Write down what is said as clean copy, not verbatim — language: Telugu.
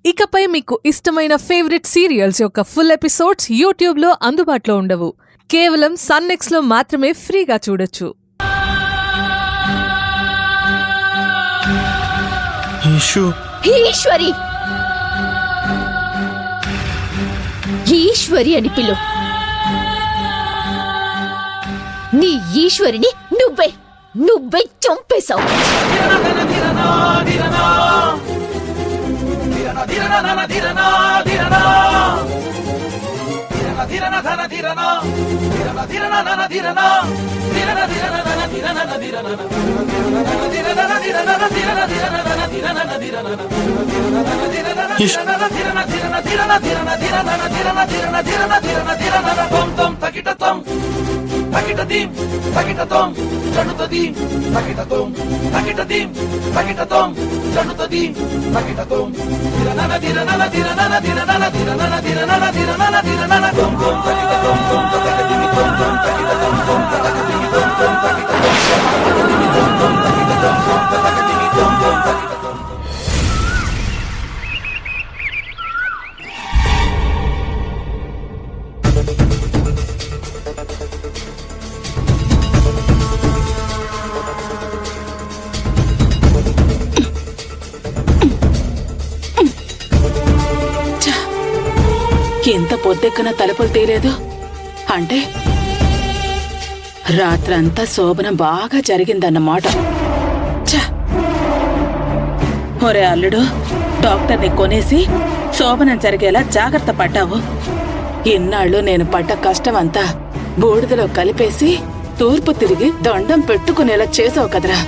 ఇకపై మీకు ఇష్టమైన ఫేవరెట్ సీరియల్స్ యొక్క ఫుల్ ఎపిసోడ్స్ యూట్యూబ్లో అందుబాటులో ఉండవు. కేవలం సన్నెక్స్లో మాత్రమే ఫ్రీగా చూడొచ్చు. ఈశ్వరి ఈశ్వరి అని పిలు. నీ ఈశ్వరిని నువ్వే చంపేశావు. ఎంత పొద్దెక్కన తలుపులు తీయలేదు అంటే రాత్రంతా శోభనం బాగా జరిగిందన్నమాట. ఒరే అల్లుడు, డాక్టర్ని కొనేసి శోభనం జరిగేలా జాగ్రత్త పడ్డావు. ఇన్నాళ్ళు నేను పడ్డ కష్టమంతా బూడిదలో కలిపేసి తూర్పు తిరిగి దండం పెట్టుకునేలా చేసావు కదరా.